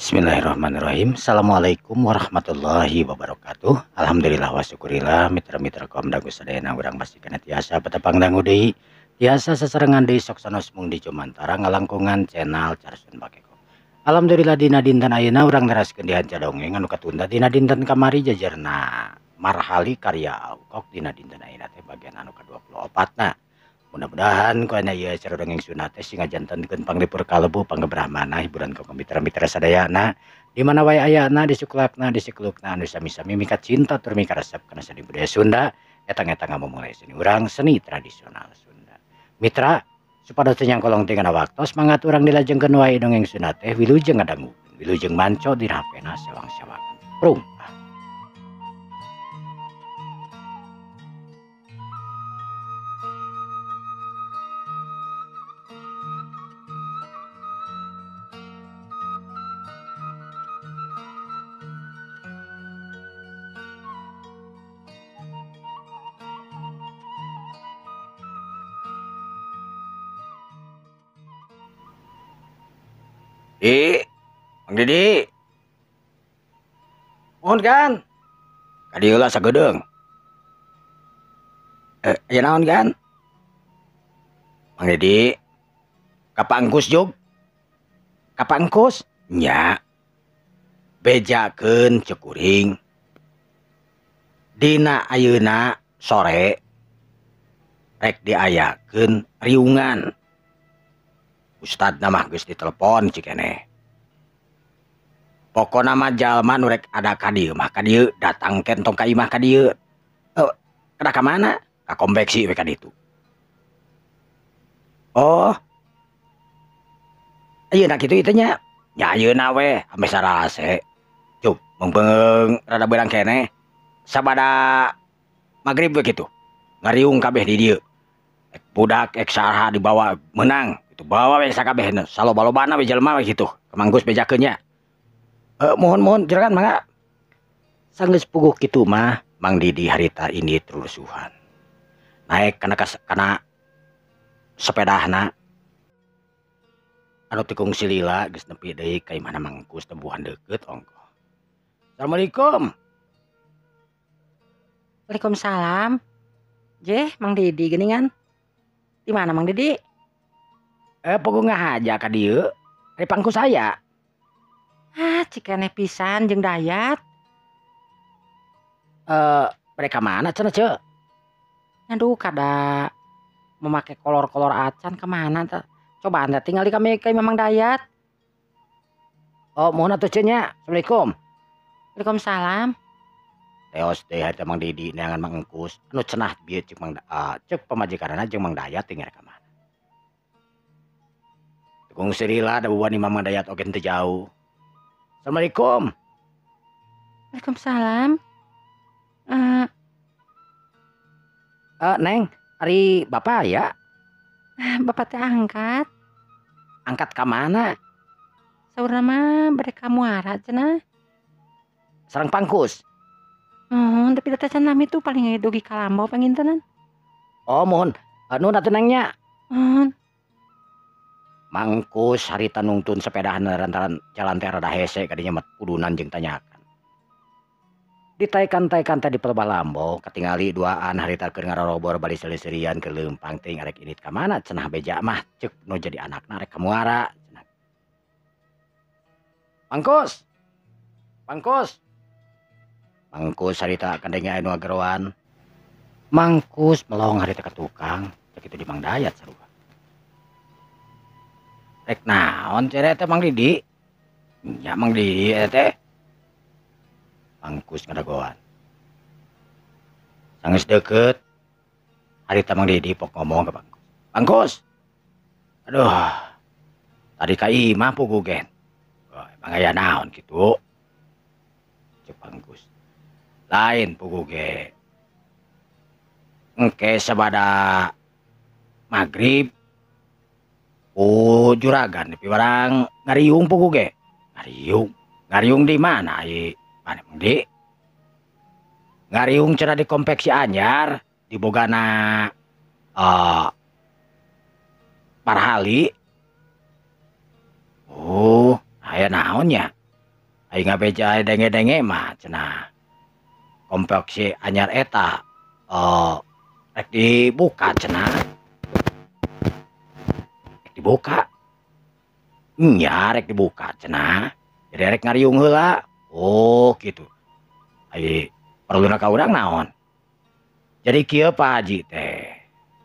Bismillahirrahmanirrahim. Assalamualaikum warahmatullahi wabarakatuh. Alhamdulillah wa syukurillah mitra-mitra kaum dagu sadayana urang pastikan tiasa petepang dangu deui. Tiasa sasarengan deui sok sanes mung di Jumantara ngalangkungan channel Carsun Bakeko. Alhamdulillah dina dinten ayeuna urang neraskeun dihanca dongeng anu katunda dina dinten kamari jajarna marhali karya Alkok dina dinten ayeuna teh bagian anu ke-24 na. Mudah-mudahan ku aya ieu acara dongeng sunat teh singa janten panglipur kalebu panggebrahmana hiburan ka mitra-mitra sadayana di mana wae ayana di suklakna di siklukna anu sami-sami mikat cinta tur mikaresep kana seni budaya Sunda eta-eta ngamumulai seni urang seni tradisional Sunda. Mitra supados teu nyangkolong teu ngana waktos manggat urang dilajengkeun wae dongeng sunat teh wilujeng ngadangukeun wilujeng manco dina hapena sewang-sewangan. Prung. Mang Didi. Mohon kan? Kadieu lah sagedeung. Aya naon kan? Mang Didi. Kapangkus jug? Kapangkus? Nya. Bejakeun ceuk kuring. Dina ayeuna sore rek diayakeun riungan. Ustadna mah geus ditelepon cikeneh. Pokona mah jalma nu rek ada ka dieu mah ka dieu datangkeun tong ka imah ka dieu. Kada ka mana? Ka konveksi we ka ditu. Oh. Ayeuna kitu ieu nya. Nya ayeuna we ame sarase. Cuk, meung rada beurang keneh. Sabada magrib we kitu. Ngariung kabeh di dieu. Ek budak ek saraha dibawa menang. Itu bawa we sakabehna saloba-lobana we jelema we kitu. Kemanggus bejakeun nya. Mohon jerakan mangga. Sanggeus puguh kitu mah Mang Didi harita ini rusuhan. Naik kana sepedahna. Anu tikung silila geus nepi deui ka imahna Mangkus tembuhan deukeut ongko. Assalamualaikum. Waalaikumsalam. Jeh, Mang Didi geuningan. Di mana Mang Didi? Puguh ngahaja ka dieu. Ari pangkus saya. Cikeneh pisan jeung Dayat. Mereka mana cenah ce? Aduh kada memakai kolor-kolor acan kemana teh. Coba anda tinggal di kami ke Mamang Dayat. Oh, mohon atuh cenah. Assalamualaikum. Waalaikumsalam. Teos teh harita Mang Didi neangan Mang Engkus. Anu cenah bieu ceuk pamajikanana jeung Mang Dayat tinggal ka mana. Tukung Sirila da bubuhan Mamang Dayat oge teu jauh. Assalamualaikum. Waalaikumsalam. Neng, ari bapak ya? Bapak teh angkat. Angkat ka mana? Saurna mah bade ka muara cenah. Sareng pangkus. Tapi teh cenah itu paling dugi ka Lambau pangintenan. Oh, mohon. Nuhun atuh Neng nya. Mangkus harita nungtun sepedahan lantaran jalan teh rada hese kadinya mah kudunan jeung tanyakan. Ditaikan-taikan teh di pelebah Lambau katingali duaan harita keur ngarorobor bali seri-serian ke leumpang teh ngarek init ka mana cenah beja mah ceuk nu jadi anakna rek ka muara cenah. Mangkus. Mangkus harita kandenge anu ageroan. Mangkus melong harita ka tukang cek itu di Mang Dayat sarua. Rek naon cere teh Mang Didi? Nya Mang Didi teh. Mangkus ngadagoan. Sanggeus deukeut harita Mang Didi pok ngomong ke Mangkus. Mangkus. Aduh. Tadi ka imah puguh gen. Emang aya naon kitu? Cek Mangkus. Lain puguh ge. Engke sabada magrib juragan nepi barang ngariung puguh ge. Ngariung di mana ieu? Mana Mang Di? Ngariung cenah di kompleks Anyar di bogana Parhali. Oh, aya naon nya? aing ngabeja denge-denge mah cenah komplek si anyar eta rek dibuka cenah rek dibuka nya rek dibuka cenah jadi rek ngariung heula oh gitu ai perluna ka urang naon jadi kieu Pak Haji teh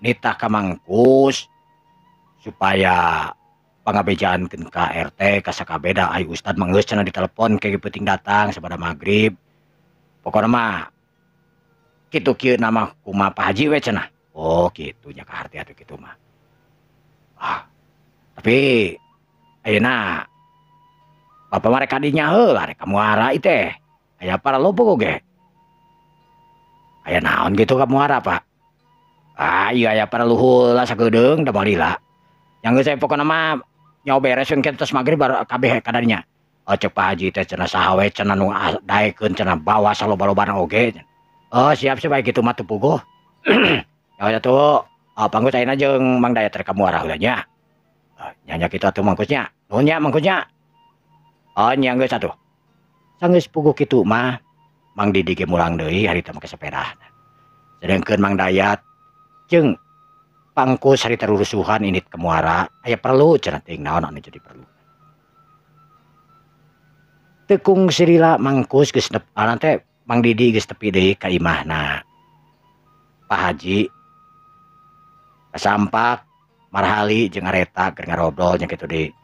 nitah ka Mangkus supaya pangabejaankeun ka RT ka sakabeda ai ustad mah geus cenah ditelepon ke penting datang sabada magrib pokona mah kitu kieu nama kumaha Pak Haji we cenah oh kitu nya ka harti atuh kitu mah ah tapi ayeuna Bapak mah rek kadinya heula rek ka muara ieu teh aya paralobo ge aya naon gitu ka muara Pak ah iya aya paraluhur lah sagedeung da balila yang geus pokona mah nyaho bereskeun kita tos magrib baru kabeh kadarinya oh cek Pak Haji teh cenah saha we cenah nu daekeun cenah bawa saloba-lobana oge oh siap bae kitu mah teu puguh ya atuh panggus ayeuna jeung Mang Dayat rek ka muara heula nya nya kitu atuh Mangkusnya nuhun nya Mangkusnya oh nya geus atuh sanggeus puguh kitu mah Mang Didi ge mulang deui harita make sepeda sedengkeun Mang Dayat jeung Pangkus harita rurusuhan init ke muara aya perlu cenah teuing naon anu jadi perlu tekung sirila Mangkus geus teh Mang Didi geus tepi deui ka imahna Pak Haji kasampak marhali jeung areta keur ngarobrol nya kitu deui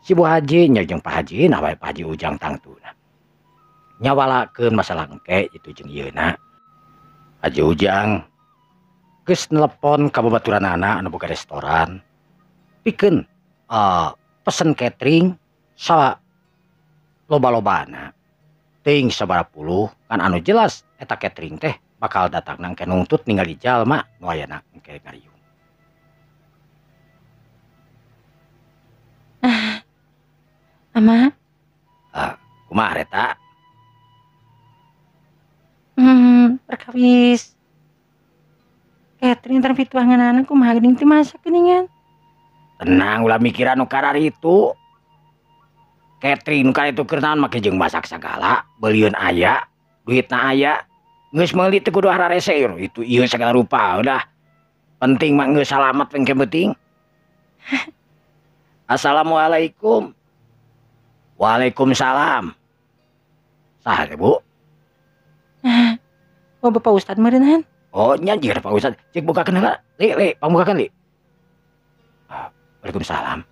si Bu Haji nya jeung Pak Haji nah wae Pak Haji Ujang tangtuna nyawalakeun masalah engke itu jeung ieuna Haji Ujang geus nelepon ka babaturanana anu boga restoran pikeun pesen catering sa loba-lobana teuing sabaraha puluh kan anu jelas eta catering teh bakal datang nangke nuntut ningali jalma nu ayana engke ngariung Ama kumaha reta perkawis catering tan pituangan kumaha geuning teu masak geuningan tenang ulah mikiran nu karar itu catering nu itu keur naon make jeung masak sagala beulieun aya duitna aya geus meuli teh kudu hararese itu ieu segala rupa udah penting mah geus salamet engke penting Assalamualaikum Waalaikumsalam saha teh Bu oh Bapak Ustad meureunhan oh nya jeung Pak Ustad cek bukakeun heula li pamukakeun li Waalaikumsalam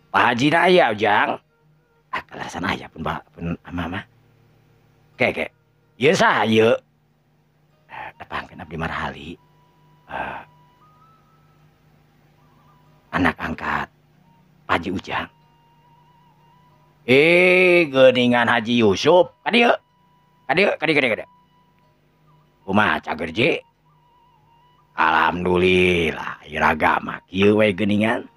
Pak Haji na aya Ujang kalarasan aya pun mah ke ieu saha ieu dapangkeun abdi marhali anak angkat Pak Haji Ujang geuningan Haji Yusuf kadieu kumaha cager je alhamdulillah iraga mah kieu we geuningan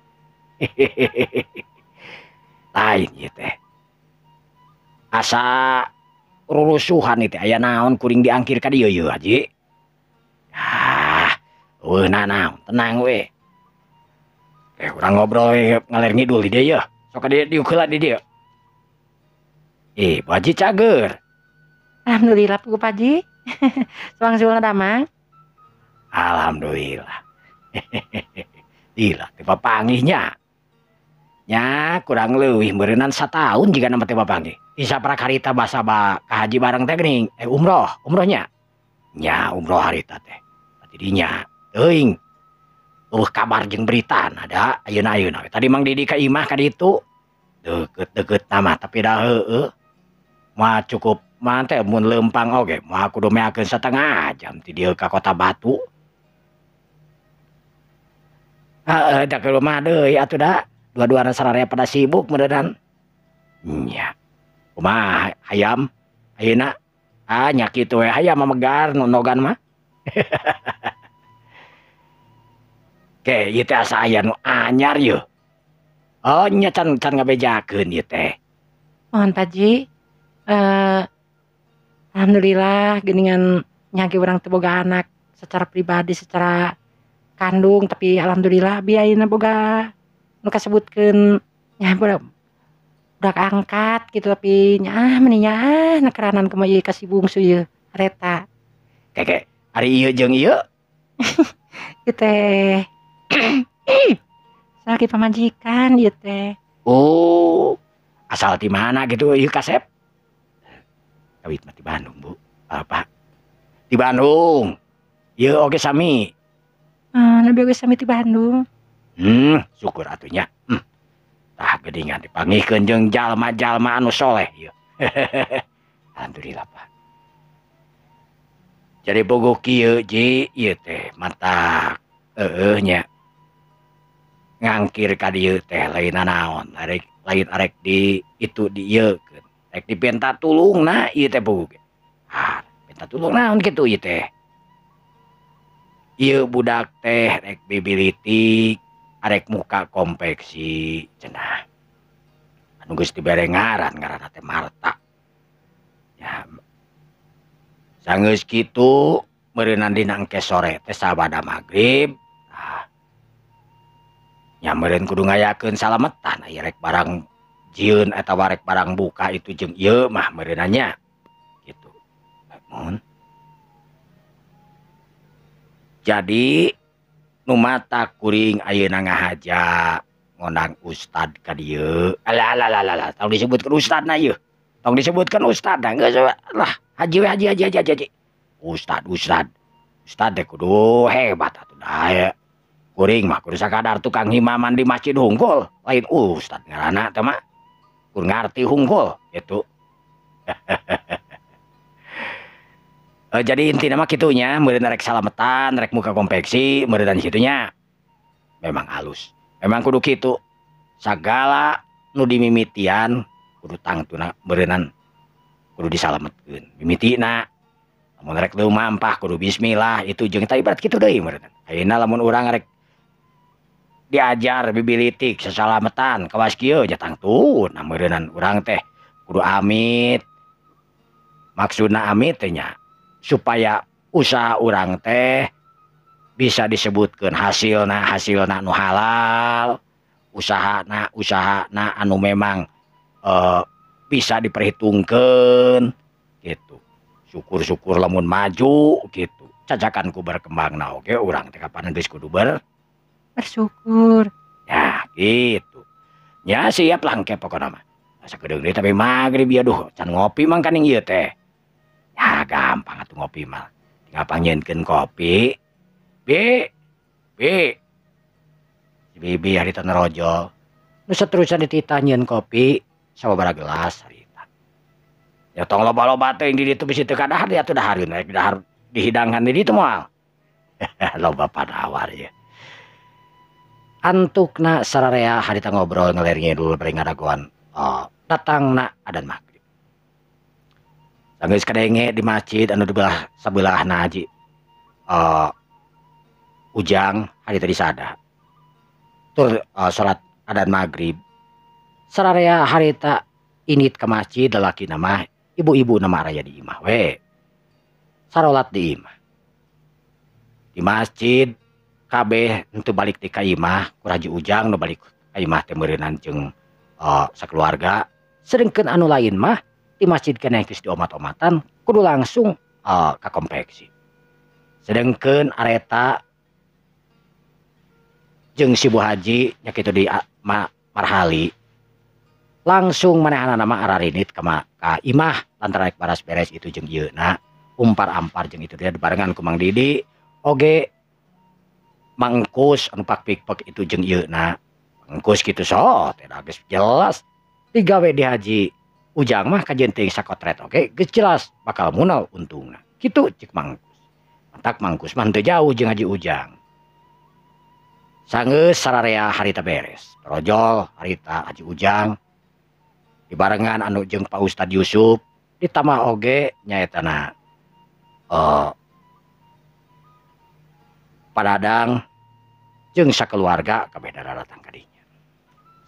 lain ieu teh asa rurusuhan ieu teh aya naon kuring diangkir ka dieu yeuh Haji weuna naon tenang we urang ngobrol ngaler ngidul di dieu sok diuk heula di dieu Bu Haji cager alhamdulillah Pak Haji suang-suang damang alhamdulillah Ila teu papanggihnya nya kurang leuwih meureunnan sataun jika nama teh papanggih ti saprak harita basa ka haji bareng teh geuning umrohnya nya umroh harita teh tidinya teuing kabar jeung berita ada ayeuna tadi Mang Didi ka imah ka ditu deukeut nama tapi dah heueuh mah cukup mah teh mun leumpang oge mah kudu meakeun satengah jam ti dieu ka Kota Batu da ke rumah deui atuh da dua-duana sararea pada sibuk meureunnan nya kumaha hayam ayeuna nya kitu we hayam memegar nu nogan mah ke ieu teh asa aya nu anyar yeuh oh nya can ngabejakeun ieu teh mohon Pak Haji alhamdulillah geuningan nya ge urang teu boga anak secara pribadi secara kandung tapi alhamdulillah biayeuna boga nu kasebutkeun nya udah angkat gitu tapi nya meninya nekeranan kumaha ieu kasih bungsu ieu areta. Keke ari ieu jeung ieu. Ieu teh salaki pamajikan ieu teh. Oh, asal di mana gitu ieu Kasep? Kawit mah di Bandung, Bu. Apa? Di Bandung. Ieu oge sami. Nabi oge sami ti Bandung. Syukur atunya. Tah geuningan dipanggihkeun jeung jalma-jalma anu soleh ieu. Alhamdulillah, Pak. Jadi bogo kieu Ji, ieu teh matak nya ngangkir ka dieu teh lain naon, lain arek di itu di ieu keun. Rek dipenta tulungna ieu teh bogo. Penta tulung naon kitu ieu teh. Ieu budak teh rek bibilitik, arek muka konveksi cenah. Anu geus dibere ngaran teh Marta. Ya. Sanggeus kitu meureunna dina engke sore teh sabada magrib. Nya meureun kudu ngayakeun salametan aya rek barang jieun eta rek barang buka itu jeung ieu mah meureunna nya. Gitu. Mun. Jadi nu mata kuring ayeuna ngahaja ngondang ustad ka dieu. Alah, tong disebutkeun ustadna ieu. Tong disebutkeun ustadna geus lah, haji we haji. Ustad. Ustad teh kudu hebat atuh da. Kuring mah kudu sakadar tukang himaman di masjid hungkul, lain ustad ngaranna teh mah. Kudu ngarti hungkul gitu. Jadi intina mah kitunya, meureun rek salametan, rek muka konveksi, meureun kitunya memang halus. Memang kudu kitu. Sagala nu dimimitian kudu tangtuna beureunan kudu disalametkeun. Mimitina lamun rek leuwih mampah kudu bismillah itu jeung tah ibarat kitu deui meureun. Ayeuna lamun urang rek diajar bibilitik sasalametan kawas kieu nya tangtuna meureunnan urang teh kudu amit. Maksudna amit teh nya supaya usaha urang teh bisa disebutkeun hasilna nu halal, usahana anu memang bisa diperhitungkeun gitu. Syukur-syukur lamun maju gitu. Cacakanku berkembangna oge urang teh kapanan geus kudu bersyukur. Ya gitu. Nya siap lah engke pokona mah. Sakedeung deui tapi magrib ya duh can ngopi mang kaning ieu teh. Ya gampang atuh ngopi mah. Tinggal panyeunkeun kopi. Bi. Si Bibi harita nerojol. Nu saterusan dititah nyieun kopi sababaraha gelas harita. Ya tong loba-loba teh di ditu bisi teu kadahar ya teu dahareun rek dahar dihidangkan di ditu moal. Loba padawar ya. Antukna sararea harita ngobrol ngeler ngidul bari ngadagoan datangna adzan maghrib. Sanggeus kadenge di masjid anu di sabelahna haji ujang harita disada. Tur salat adzan maghrib. Sararea harita init ke masjid lalaki nama ibu-ibu nama raya di imah we. Sarolat di imah. Di masjid kabeh henteu balik ti ka imah ku haji ujang nu balik ka imah teh meureunnan jeung sakeluarga. Sedengkeun anu lain mah di masjid keneh geus diomat-omatan kudu langsung ka konveksi. Sedengkeun areta jeung si Bu Haji nya kitu di marhali langsung manehanana mah ararinit ka imah lantaran rek baras beres itu jeung ieuna umpar-ampar jeung itu dia barengan ku Mang Didi oge mangkus anu pak-pik itu jeung ieuna mangkus kitu so teh geus jelas digawe di haji ujang mah kajeun teuing sakotret oge geus jelas bakal munal untungna kitu cik mangkus. Mantak mangkus mah teu jauh jeung haji ujang. Sanggeus sararea harita beres rojol harita haji ujang dibarengan anu jeung Pak Ustad Yusuf ditambah oge nyaetana padadang jeung sakeluarga kabeh datang ka dinya.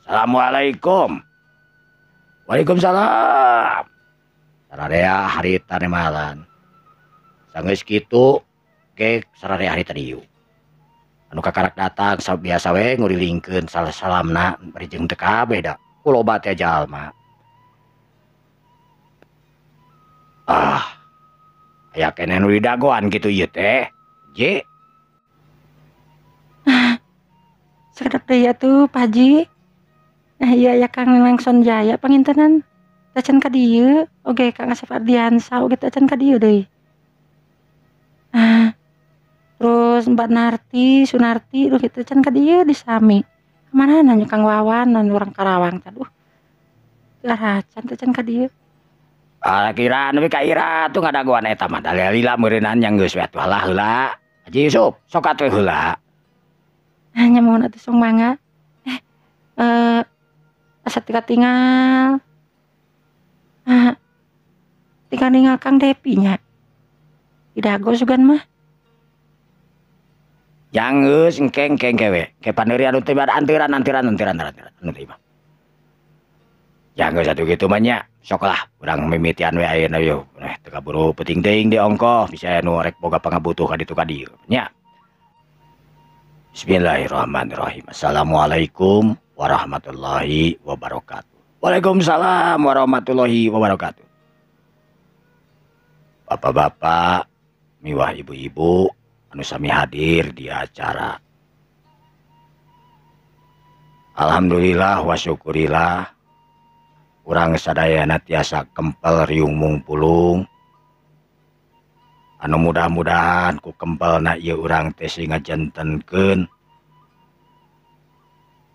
Assalamualaikum. Waalaikumsalam. Sararea harita nemalan. Sanggeus kitu ge sararea harita dieu. Anu kakarak datang biasa we ngurilingkeun salamna bari jeung teu kabeh da. Ku loba teh jalma. Ah, aya keneh nu didagoan kitu ieu teh. Je, Sakedap deui atuh Pak Haji. Iya ya Kang Langson Jaya pangintenan. Tacan ka dieu, oge Kang Asep Ardiansa oge tacan ka dieu deui. Terus Mbak Narti, Sunarti duh kitu tacan ka dieu di Sami. Kemana nanya Kang Wawan nan urang Karawang teh. Duh, garacan tacan ka dieu. kira nepi ka ira tuh ngadagoan eta mah dalila meureunan yang geus we atuh heula. Haji Yusuf, sok atuh heula. Nyamuhun atuh song mangga. Asa tinggal. Tinggal ninggal Kang Depi nya. Didago sugan mah. Yang geus engkeng kewe. Ke paneuri anu teh antiran anu teh mah. Yang geus atuh kitu mah nya. Sok lah urang mimitian we ayeuna yo. Teu kaburu penting teuing di ongkoh bisa anu rek boga pangabutuh ka ditu ka dieu nya. Bismillahirrahmanirrahim. Assalamualaikum warahmatullahi wabarakatuh. Waalaikumsalam warahmatullahi wabarakatuh. Bapak-bapak, miwah ibu-ibu anu sami hadir di acara. Alhamdulillah wa syukurillah urang sadayana tiasa kempel riung mungpulung. Anu mudah-mudahan ku kempelna ieu urang teh ngajantenkeun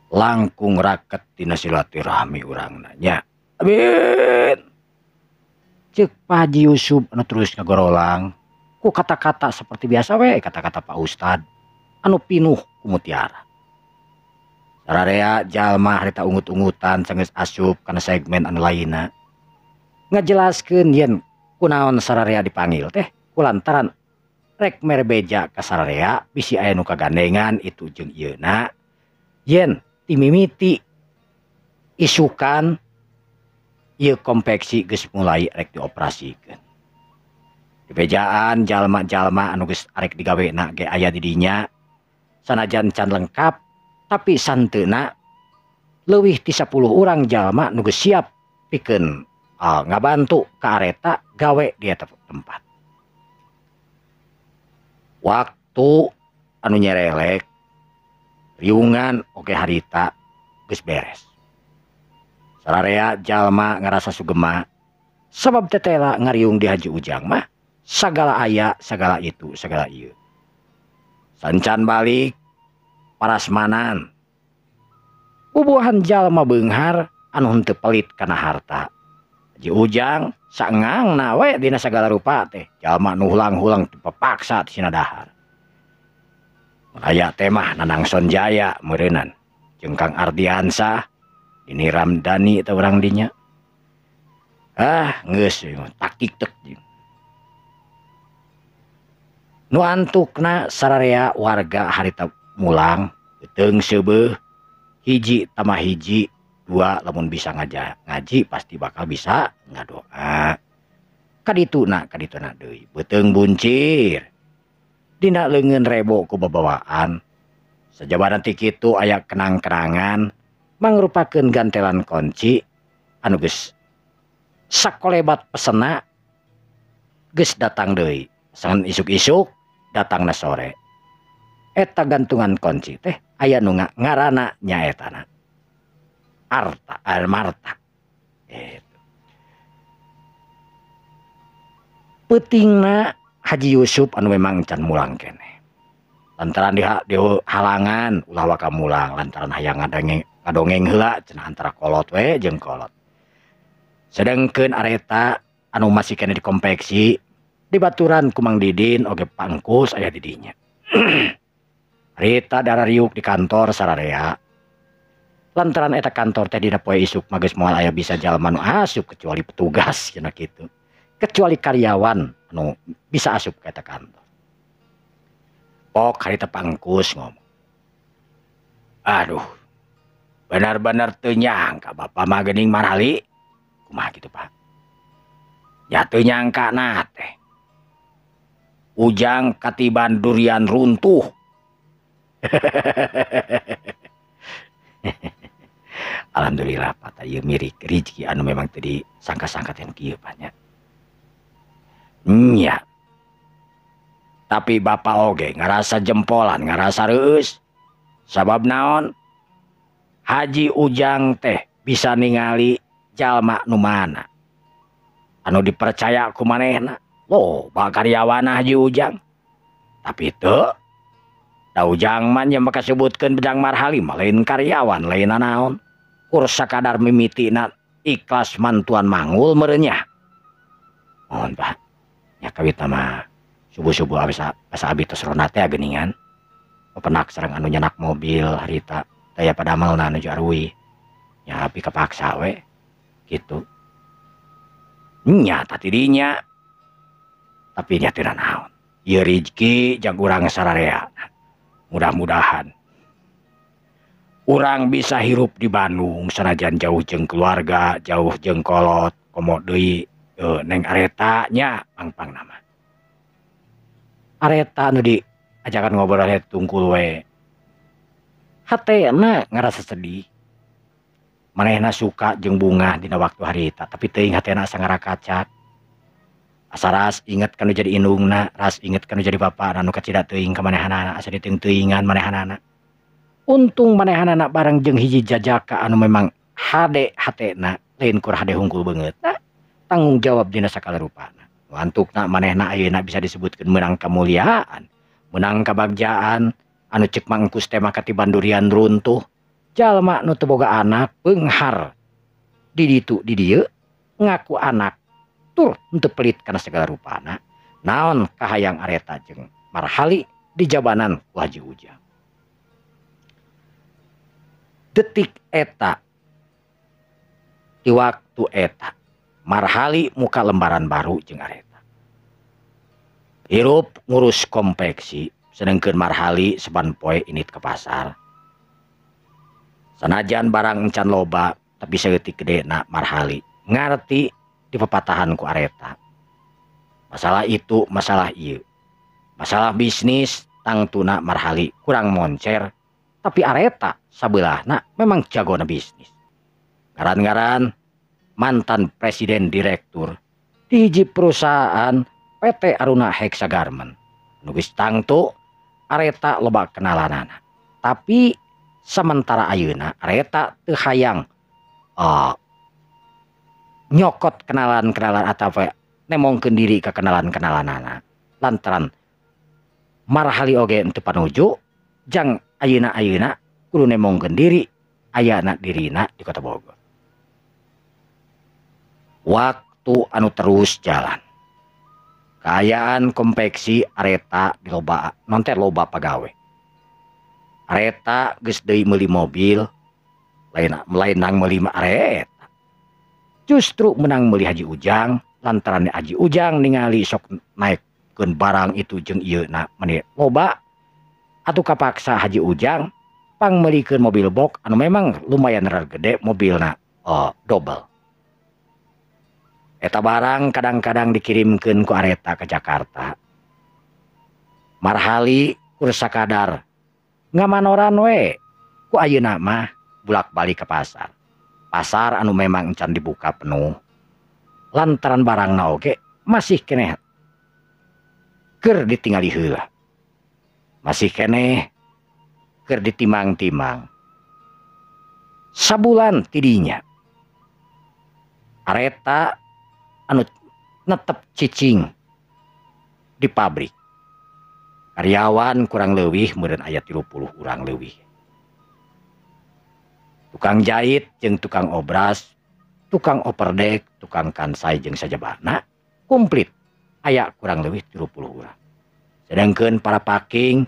langkung raket dina silaturahmi urangna nya. Amin. Ceuk Pak Haji Yusuf anu terus ngagorolang ku kata-kata seperti biasa we kata-kata Pak Ustad anu pinuh ku mutiara. Sararea jalma harita ungut-ungutan sanggeus asup kana segmen anu lainna ngajelaskeun yen kunaon sararea dipanggil teh kulantaran rek mere beja ka sararea bisi aya nu kagandengan itu jeung ieuna yen timimiti isukan ieu konveksi geus mulai rek dioperasikeun. Di bejaan jalma-jalma anu geus arek digawena ge aya di dinya sanajan can lengkap tapi santeuna leuwih ti 10 urang jalma nu geus siap pikeun ngabantu ka areta gawe di eta tempat. Waktu anu nyerelek riungan oge harita geus beres. Sararea jalma ngarasa sugema sabab tetela ngariung di Haji Ujang mah sagala aya, sagala itu, sagala ieu. Sancan balik parasmanan. Bubuhan jalma beunghar anu henteu pelit kana harta. Haji Ujang saengangna we dina sagala rupa teh jalma nu hulang-hulang pepaksa tina dahar. Aya teh mah Nanangson Jaya meureunan jeung Kang Ardiansa ini Ramdhani teh urang dinya. Geus takik tek. Nu antukna sararea warga harita mulang teuing seubeuh hiji tambah hiji 2 lamun bisa ngaji pasti bakal bisa ngadoa. Kadituna deui beuteung buncir dina leungeun rebo ku babawaan. Sajabaran ti kitu aya kenang-kenangan mangrupakeun gantelan konci anu geus sakolebat pesena geus datang deui. Sangan isuk-isuk datangna sore. Eta gantungan kunci teh aya nu ngaranna nyaetana Arta Marta. Peutingna Haji Yusuf anu memang can mulang keneh. Lantaran di halangan ulah waka mulang lantaran hayang ngadongeng heula cenah antara kolot we jeung kolot. Sedengkeun areta anu masih keneh dikonveksi dibaturan ku Mang Didin oge pangkus aya di dinya. Rita darariuk di kantor sararea. Lantaran eta kantor teh dina poe isuk mah geus moal aya bisa jalma nu asup kecuali petugas cenah kitu. Kecuali karyawan anu bisa asup ke eta kantor. Pok harita pangkus ngomong. Aduh. Benar-benar teu nyangka Bapak mah geuning marali. Kumaha kitu, Pak? Ya teu nyangka na teh. Ujang katiban durian runtuh. Alhamdulillah Pak ieu mirik rezeki anu memang teu disangka-sangka teh kieu Pak nya. Nya. Tapi bapak oge ngerasa jempolan, ngerasa reus. Sabab naon? Haji Ujang teh bisa ningali jalma nu mana anu dipercaya ku manehna. Loh, karyawan Haji Ujang. Tapi teu da Ujang man yang makasebutkeun Bejang Marhali mah lain karyawan, lain naon. Kur sakadar mimitina ikhlas mantuan mangul merenya. Mohon Pak, nya kawitna mah subuh-subuh asa abi tos ronda teh geuningan. Penak sareng anu nyenak mobil harita daya padamelna anu jarui. Nya abi kapaksa we gitu. Nya tati dinya. Tapi nya teu naon. Ieu rezeki jeung urang sararea. Mudah-mudahan urang bisa hirup di Bandung sanajan jauh jeung keluarga, jauh jeung kolot, komo deui Neng Areta nya pang nama. Areta anu diajakan ngobrol tungkul we. Hatena ngerasa sedih. Manehna suka jeung bunga dina waktu harita, tapi teuing hatena asa ngarakacak. Asa ras inget kanu jadi indungna, ras inget kanu jadi bapa anu kacida teuing ka manehanana, asa diteuing-teuingan manehanana. Untung manehanana bareng jeung hiji jajaka anu memang hade hatena, lain kur hade hungkul beungeut. Tanggung jawab dina sakala rupana. Antukna manehna ayeuna bisa disebutkeun menang kamuliaan, menang kabagjaan, anu ceuk mangkus teh maka tibandurian runtuh. Jalma nu teu boga anak beunghar di ditu di dieu ngaku anak tur henteu pelit kana segala rupana. Naon kahayang Areta jeung Marhali di jabanan ku Haji Ujang. Detik eta di waktu eta Marhali muka lembaran baru jeung Areta. Hirup ngurus konveksi sedengkeun Marhali saban poe init ke pasar. Sanajan barang encan loba tapi saeutik gedena Marhali ngarti di pepatahan ku Areta. Masalah itu masalah ieu. Masalah bisnis tangtuna Marhali kurang moncer tapi Areta sabeulahna memang jagona bisnis. Ngaran-ngaran mantan presiden direktur di hiji perusahaan PT Aruna Hexa Garment. Nu geus tangtu Areta loba kenalanana. Tapi sementara ayeuna Areta teu hayang nyokot kenalan-kenalan atau nemongkeun diri ka kenalan-kenalanana. Lantaran Marhali oge teu panuju jang ayeuna kudu nemongkeun diri ayana dirina di Kota Bogor. Waktu anu terus jalan. Kaayaan konveksi Areta di loba nonte loba pagawe. Areta geus deui meuli mobil, lain nang meuli Areta. Justru menang meuli Haji Ujang, lantaran Haji Ujang ningali sok naikkeun barang itu jeung ieuna meni loba. Atuh kapaksa Haji Ujang pang meulikeun mobil box anu memang lumayan rada gede mobilna double. Eta barang kadang-kadang dikirimkeun ku Areta ke Jakarta. Marhali kur sakadar ngamanoran we ku ayeuna mah bulak-balik ke pasar. Pasar anu memang encan dibuka penuh. Lantaran barangna oge masih keneh keur ditingali heula. Masih keneh keur ditimang-timang. Sabulan tidinya Areta anu netep cicing di pabrik. Karyawan kurang leuwih meureun aya 30 urang leuwih. Tukang jahit jeung tukang obras, tukang operdek, tukang kansai jeung sajabana komplit aya kurang leuwih 30 urang. Sedangkeun para packing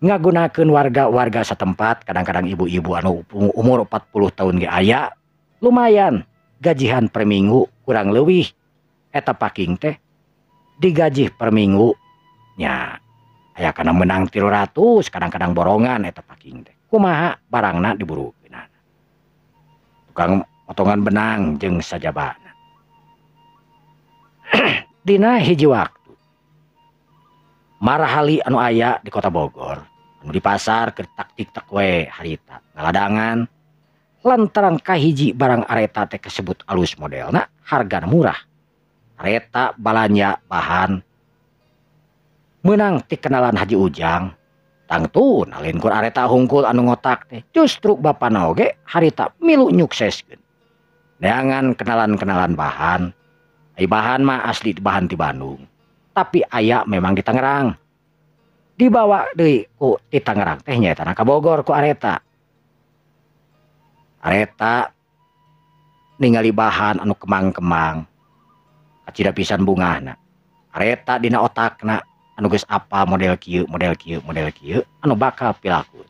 ngagunakeun warga-warga satempat, kadang-kadang ibu-ibu anu umur 40 tahun ge aya, lumayan gajihan per minggu kurang leuwih eta packing teh digaji per minggu nya aya kana menang 300, kadang-kadang borongan eta packing teh. Kumaha barangna diburukeun. Tukang potongan benang jeung sajabana. Dina hiji waktu Marhali anu aya di Kota Bogor, anu di pasar keur taktik-tak we harita ngaladangan lantaran kahiji barang Areta teh kesebut alus modelna hargana murah. areta balanya bahan menang ti kenalan Haji Ujang tangtu nalingkur areta hungkul anu ngotak teh justru bapana oge harita milu nyukseskeun neangan kenalan-kenalan bahan ai bahan mah asli bahan ti Bandung tapi aya memang di Tangerang dibawa deui ku ti Tangerang teh nyaeta ka Bogor ku areta ningali bahan anu kemang-kemang kacida pisan bungahna areta dina otakna anu geus apa model kieu anu bakal pilaku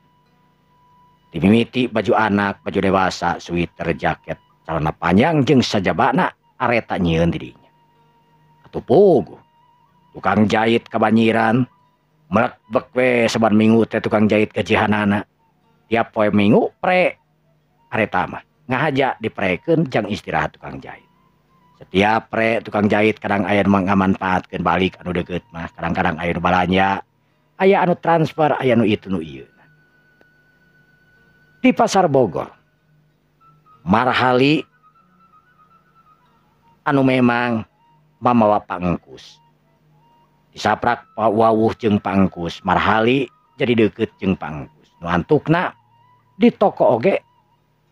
dimimiti baju anak baju dewasa sweater jaket celana panjang jeung sajabana areta nyieun di dinya atuh puguh tukang jahit kabanyiran melek-blek we saban minggu teh tukang jahit gajihanana tiap poe minggu pre areta mah ngahaja diprekeun jang istirahat tukang jahit setiap pre tukang jahit kadang aya nu ngamanfaatkeun balik anu deukeut mah kadang-kadang aya nu balanja aya anu transfer aya nu itu nu ieu di pasar Bogor marhali anu memang mamawa pangkus disaprak wawuh jeung pangkus marhali jadi deukeut jeung pangkus nu antukna di toko oge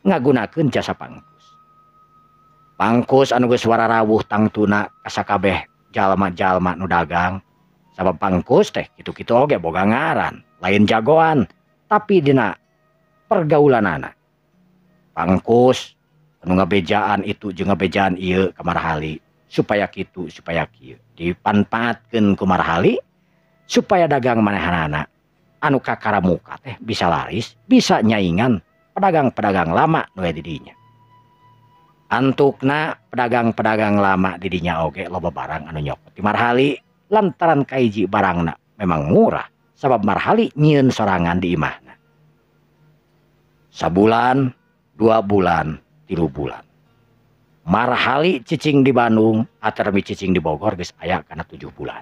ngagunakeun jasa pangkus anu geus wara rawuh tangtuna ka sakabeh jalma-jalma nu dagang sabab pangkus teh kitu-kitu oge boga ngaran lain jagoan tapi dina pergaulanana pangkus anu ngabejaan itu jeung ngabejaan ieu ka marhali supaya kitu supaya kieu dipanfaatkeun ku marhali supaya dagang manehanana anu kakaramuka teh bisa laris bisa nyaingan pedagang-pedagang lama nu aya di dinya antukna pedagang-pedagang lama di dinya oge loba barang anu nyokot di marhali lantaran kaiji barangna memang murah sabab marhali nyieun sorangan di imahna sabulan 2 bulan 3 bulan marhali cicing di Bandung atarmi cicing di Bogor geus aya kana 7 bulan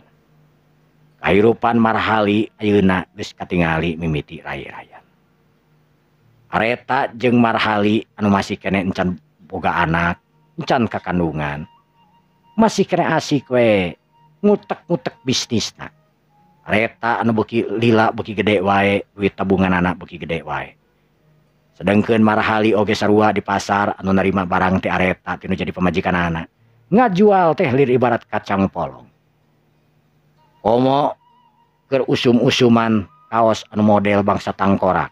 kahirupan marhali ayeuna geus katingali mimiti rai-rayan areta jeung marhali anu masih kene encan boga anak encan kakandungan masih kene asik we ngutek-ngutek bisnisna areta anu beuki lila beuki gede wae duit tabungan anak beuki gede wae sedangkeun marhali oge sarua di pasar anu narima barang ti areta tinu jadi pamajikan anak ngajual teh lir ibarat kacang polong komo keur usum-usuman kaos anu model bangsa tangkorak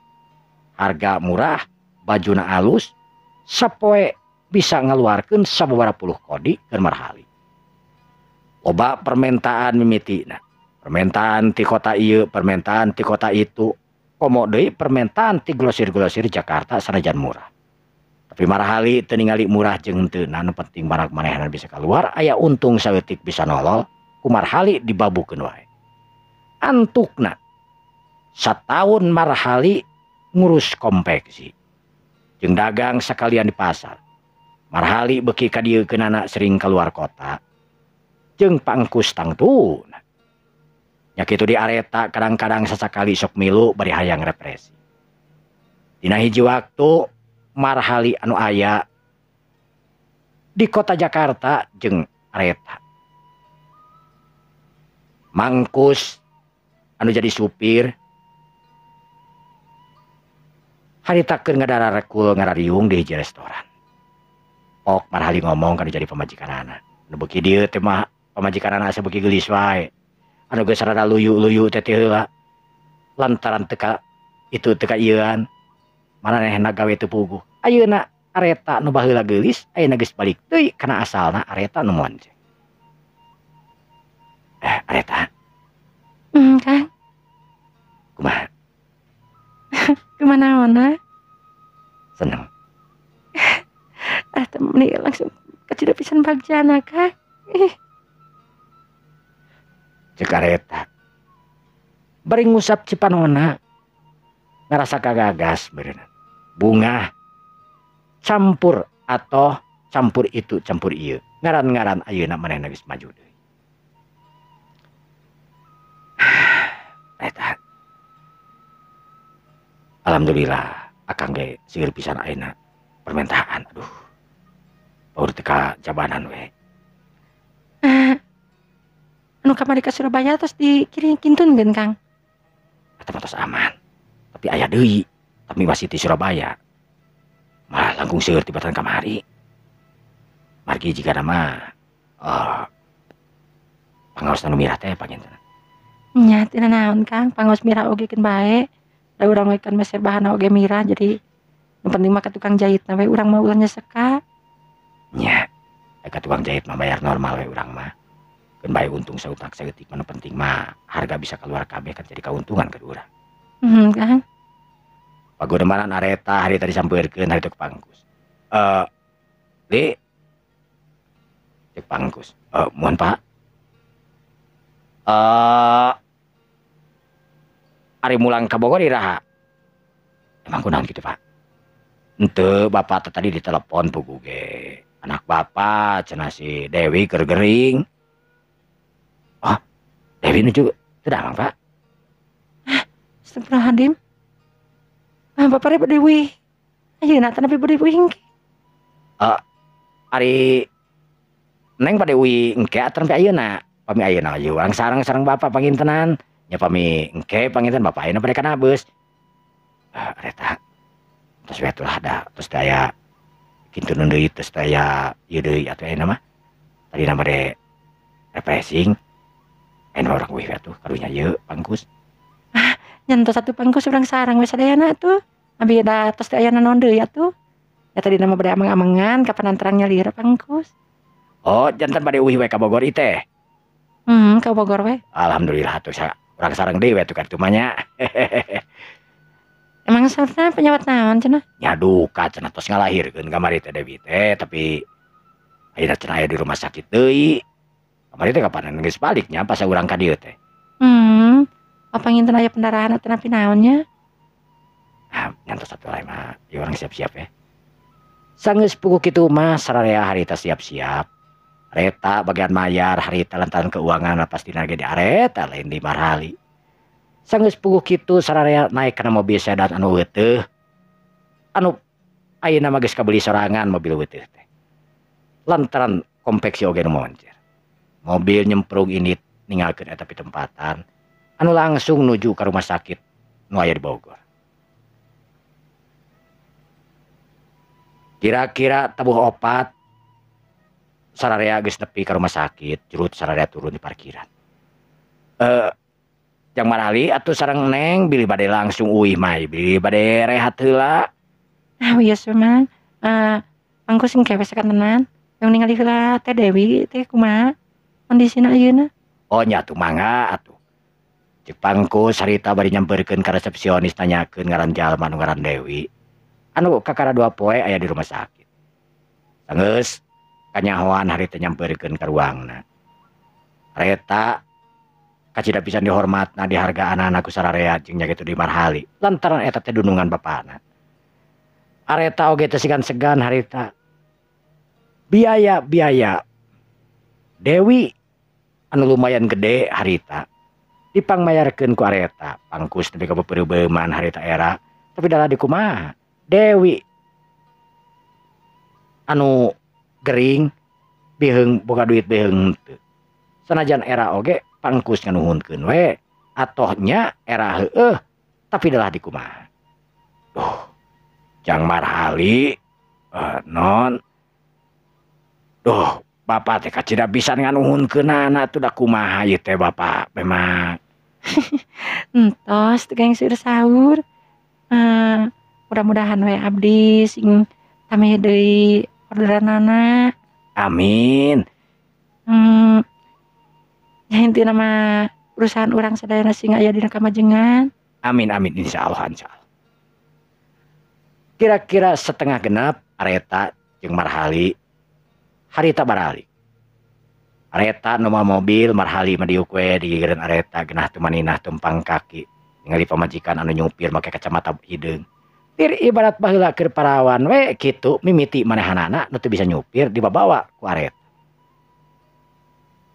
harga murah bajuna alus sapoe bisa ngaluarkeun sababaraha puluh kodi keur marhali loba permintaan mimitina permintaan ti kota ieu permintaan ti kota itu komo deui permintaan ti glosir-glosir Jakarta sanajan murah tapi marhali teu ningali murah jeung henteu anu penting barang manehna bisa keluar aya untung saeutik bisa nolol ku marhali dibabukeun wae antukna sataun marhali ngurus konveksi jeung dagang sekalian di pasar marhali beuki ka dieu keunana sering keluar kota jeung pangkus tangtuna nya kitu di areta kadang-kadang sasakali sok milu bari hayang represi dina hiji waktu marhali anu aya di kota Jakarta jeung areta mangkus anu jadi supir haritakeun ngadarekul ngarariung di hiji restoran ok marhali ngomong kan jadi pamajikanana nu beuki dieu teh mah pamajikanana asa beuki geulis wae anu geus rada luyu-luyu teh heula lantaran teka itu teka ieuan manehna gawe teu puguh ayeuna areta nu baheula geulis ayeuna geus balik deui kana asalna areta nu monceng areta Kang kumaha kemana-mana seneng temen langsung kecil pisan bagjana Kang cek areta bari ngusap cipanona ngerasa kagagas berenang bunga campur atau campur itu campur ieu ngaran-ngaran ayeuna manehna geus maju deui eta alhamdulillah akang ge seueur pisan ayeuna permintaan aduh baur teu ka jabanan we Anu kamari ka Surabaya terus dikirim kintunkeun Kang. Eta mah tos aman. Tapi aya deui, tapi masih di Surabaya. Malah langkung seueur tibatan kamari. Margi jika nama pangaos nu mirah teh panginten. Nya tina naon Kang, pangaos mira oge keun bae. Da urang we kan meser bahana oge mira jadi nu penting mah ka tukang jahitna we urang mah ulah nyeseka. Nya, eka tukang jahit mah bayar normal we urang mah. Keun bae untung sautak saeutik mah nu penting mah harga bisa keluar kabeh kan jadi kauntungan ke urang. Kang. Pagodemanan areta harita disampeurkeun harita ke Pangkus. Li cek Pangkus. Mohon Pak. Ari mulang ka Bogor iraha? Emang kunaon kitu Pak? Henteu bapak tadi ditelepon pugu ge. Anak bapak cenah si Dewi keur gering. Oh, Dewi nuju teu damang Pak? Astagfirullahaladzim. Bapak rek Dewi. Ayeuna teh nepi Dewi hingke. Ari Neng pada Dewi engke atuh sampai ayeuna. Pami ayeuna ieu urang sareng bapak pangintenan. Nya pami engke panginten bapak ayeuna pada kana beus. Reta. Terus we atuh ada terus daya kintuneun deui terus daya ieu deui atuh ayeuna mah. Tadi nama de refreshing. Eno urang weh atuh karunya ieu Pangkus. Nyentuh satu Pangkus urang sareng we sadayana atuh. Abi da tos teh aya naon deui atuh. Ya tadi nama bade amang-amangan kapan antarangnya lieur Pangkus. Oh, jantan pada uih we ka Bogor ieu teh. Ka Bogor we. Alhamdulillah atuh urang sareng deui we atuh kartu mah nya. Emang sarta penyawat naon cenah? Nya duka cenah tos ngalahirkeun kamari teh Dewi teh tapi ayeuna cenah aya di rumah sakit deui. Kamari teh kapanan geus baliknya pas urang ka dieu teh. Apa nginten aya pendarahan atau napi naonnya? Nyantos satu lain mah, ya orang siap-siap ya. Sanggeus pugu kitu mah sararea harita siap-siap. Reta bagian mayar harita lantaran keuangan pastina ge di areta lain di marhali. Sanggeus pugu kitu sararea naik kana mobil sedan anu weuteuh. Anu ayeuna mah geus kabeli sorangan mobil weuteuh teh. Lantaran kompleksi oge nu moncer. Mobil nyemprung ini ninggalkeun eta pitempatan anu langsung nuju ka rumah sakit nu aya di Bogor. Kira-kira tabuh opat sararea geus nepi ka rumah sakit, jurut sararea turun di parkiran. Jang marali atuh sareng Neng bilih bade langsung uih mai, bilih bade rehat heula. Iya Mang. Pangkus engke we sakantenan. Yang ningali heula teh Dewi teh kumaha kondisina ayeuna? Oh nya atuh mangga atuh. Cek Pangkus harita bari nyampeurkeun ka resepsionis tanyakeun ngaran jalma nu ngaran Dewi. Anu kakara 2 poe aya di rumah sakit. Sanggeus kanyahoan harita nyampeurkeun ka ruangna. Reta kacida pisan dihormatna dihargaanana ku sararea jeung nya kitu di marhali. Lantaran eta teh dunungan bapana. Areta oge teh segan-segan harita. Biaya Dewi anu lumayan gede harita dipangmayarkeun ku areta. Pangkus nepi ka beupeuman harita era tapi dalah di kumaha Dewi anu gering biheung boga duit biheung teu. Sanajan era oge Pangkus nganuhunkeun we atohnya era heueuh tapi dalah di kumaha. Jang marhali non. Bapak teh kacida pisan nganuhunkeunana atuh da kumaha ieu teh Bapak memang. Entos teu geng seueur-saur. Mudah-mudahan we abdi sing tameh deui orderanana. Amin. Ya intina mah perusahaan urang sadayana sing aya dina kamajengan. Amin insyaallah. Kira-kira 6:30 areta jeung marhali harita barali. Areta nu mobil marhali mah diuk we digigeureun areta genah teu maninah tumpang kaki. Ningali pamajikan anu nyupir make kacamata hideung. Tir ibarat baheula keur parawan we kitu mimiti manehanana nu teu bisa nyupir dibawa ku areta.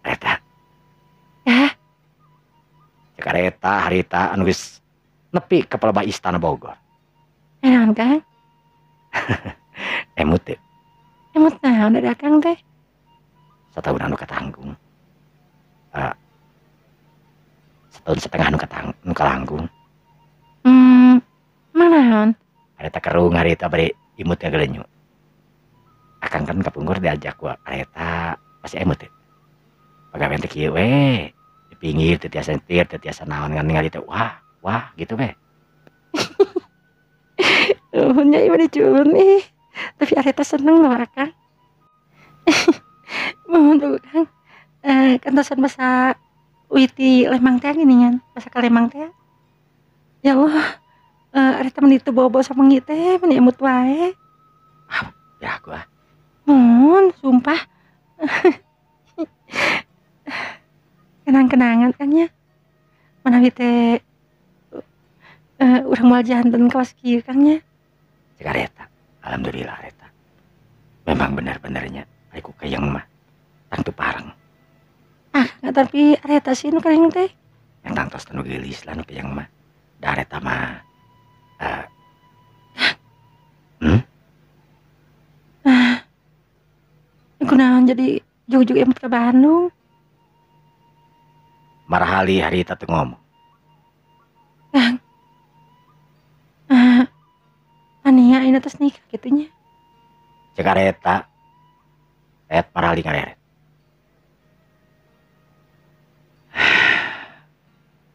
Areta. Ya. Cek areta harita anu geus nepi ka palebah istana Bogor. Naon Kang? Emut teu. Emut naon da Kang teh? Satahun anu katanggung. setahun setengah nu kalangkung. Manaon? Areta kerung harita bari imutnya gelenyu. Akang kan kapungkur diajak gua areta pasti emut teh. Pagawean teh kieu we. Di pinggir teu tiasa nyetir, teu tiasa naon ngan ningali teh wah gitu we. Nya ieu diculun ih. Tapi areta seneng loh Akang. Mohon tuh Kang. Kantosan basa Witi Lemang teh geuningan, basa ka Lemang teh. Ya Allah, areta meni teu bobo samangi teh, meni emut wae. Ya gua. Mohon, sumpah. Kenang-kenangan kan nya. Manawi teh urang moal janten kawas kieu Kang nya. Cek areta. Alhamdulillah areta. Memang benar-benarnya aku kayang mah tang teu pareng. Tapi areta sih nu karing teh. Yang tangtos tanu geulis lah nu kayang mah. Da areta mah Kunaon jadi jug-jug emut ke Bandung. marahali harita teu ngomong. Ania ini tos nikah gitunya. Cek areta. Marahali ngareret.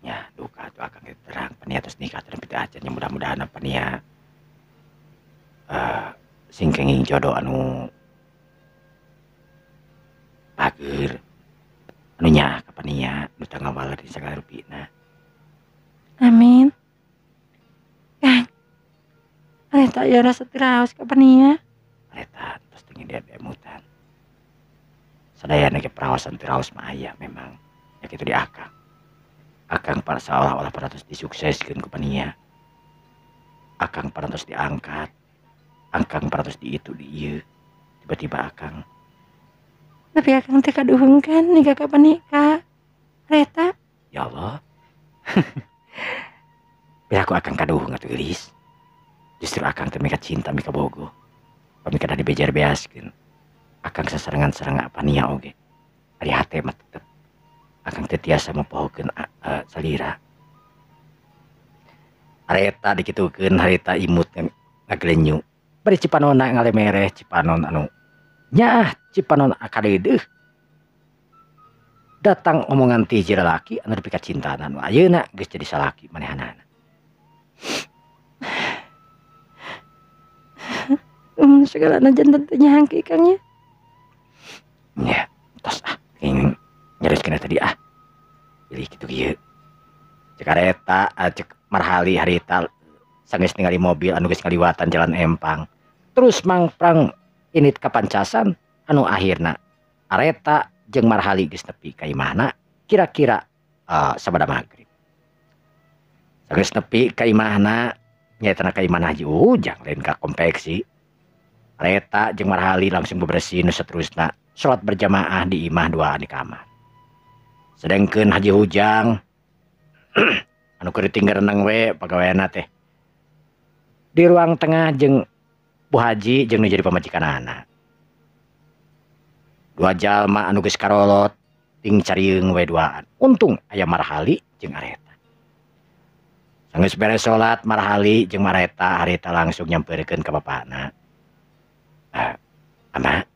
Ya, duka tuh akan kita terang. Pania terus nikah terus kita aja. Mudah-mudahan pania singkenging jodoh anu bager. Anu nya ka pania nu teu ngawala di sagala rupina. Amin. Kang. Areta ya rasa tiraos ka pania. Areta terus tinggi dia emutan. Sadayana ge perawasan tiraos mah aya memang. Ya kitu di akang. Akang para seolah-olah parantos disukseskeun ku pania. Akang parantos diangkat. Akang parantos di itu di ieu. Tiba-tiba akang. Tapi Akang teh kaduhung kan nikah ka panika. Areta. Ya Allah. Biar aku akang kaduhung atuh geulis. Justru akang teh mika cinta mika bogo. Pamika da dibejar beaskeun. Akang sasarengan-sarengan pania oge. Ari hate mah tetep. Akang teh tiasa mempohokeun salira. Areta dikitukeun harita imut ngagelenyu. Bari cipanonna ngalemereh cipanon anu nya cipanon akadeudeuh. Datang omongan ti hiji lalaki anu nepi ka cintanan nu ayeuna geus jadi salaki manehanana. Segalana janten teh nyangki Kang nya. Nya, tos ingin nyariskeun tadi Pilih kitu kieu. Cek areta cek marhali harita sanggeus ningali mobil anu geus ngaliwatan jalan empang. Terus mangprang init kapancasan anu akhirna areta jeung marhali geus nepi ka imahna kira-kira sabada magrib. Sanggeus nepi ka imahna nyaetana ka imahna Haji Ujang lain ka konveksi. Areta jeung marhali langsung bebersih nu saterusna salat berjamaah di imah dua di kamar. Sedengkeun Haji Ujang anu keur ditinggal renang we pagaweana teh di ruang tengah jeung Bu Haji jeung nu jadi pamajikanana. Dua jalma anu geus karolot ting carieung we duaan. Untung aya marhali jeung areta. Sanggeus beres salat marhali jeung areta harita langsung nyampeurkeun ka bapana. Ama.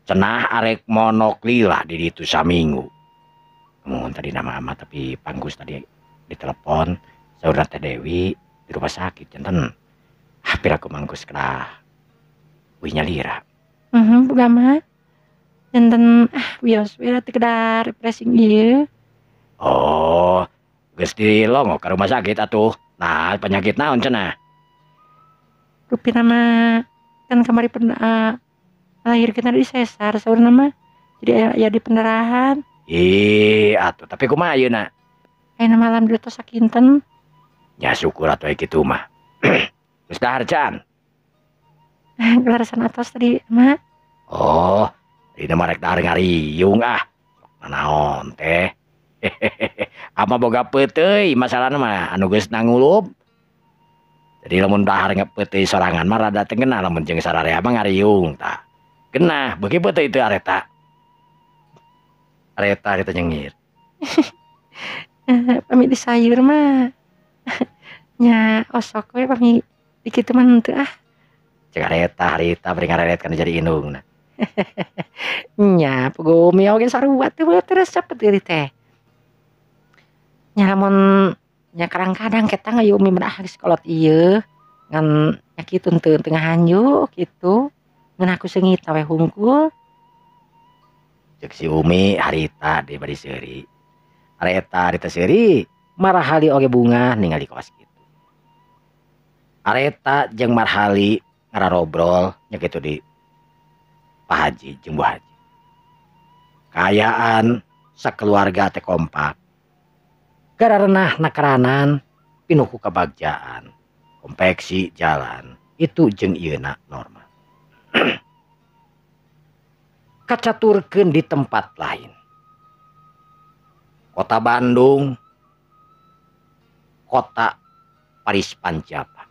Cenah arek monok lila di ditu saminggu. Ngomong tadi nama ama tapi panggus tadi ditelepon saudara Teh Dewi di rumah sakit janten. Hampir aku manggus kena wihnya lira. Boga mah. Janten wios we teh kedah refreshing ieu. Oh, geus dilongok ka rumah sakit atuh. Nah, penyakit naon cenah? Rupina mah kan kamari lahir kita di sesar saurna mah. Jadi ya di pendarahan. Atuh tapi kumaha ayeuna? Ayeuna malam di tos sakinten. Ya syukur atuh kitu mah. Geus dahar can. Gelarasan atos tadi mah. Oh, dina mah rek dahar ngariung Nanaon teh? Ama boga peuteuy masalahna mah anu geus nangulup. Jadi lamun dahar ngepeuteui sorangan mah rada teu geunah lamun jeung sararea mah ngariung tah. Genah beuki peuteuy teu areta. Areta nyengir. Pami di sayur mah nya osok we pami di kitu mah henteu ah. Cek harita bari ngarelet kana jadi indungna. Nya pugumi oge sarua teu terus cepet deui teh. Nya lamun nya kadang-kadang kita ngayu umi menah geus kolot ieu ngan nya kitu teu ngahanju kitu. Ngan aku seungit we hungkul. Cek si Umi harita di bari seuri. Harita seuri marahali oge bunga ningali kos kitu. Harita jeung marhali ngararobrol nya kitu di Pak Haji jeung Bu Haji. Kaayaan sakeluarga teh kompak. Gararenah nakaranan pinuh ku kabagjaan. Kompleksi jalan itu jeung ieuna normal. Kacaturkeun di tempat lain. Kota Bandung, kota Paris Pancapa.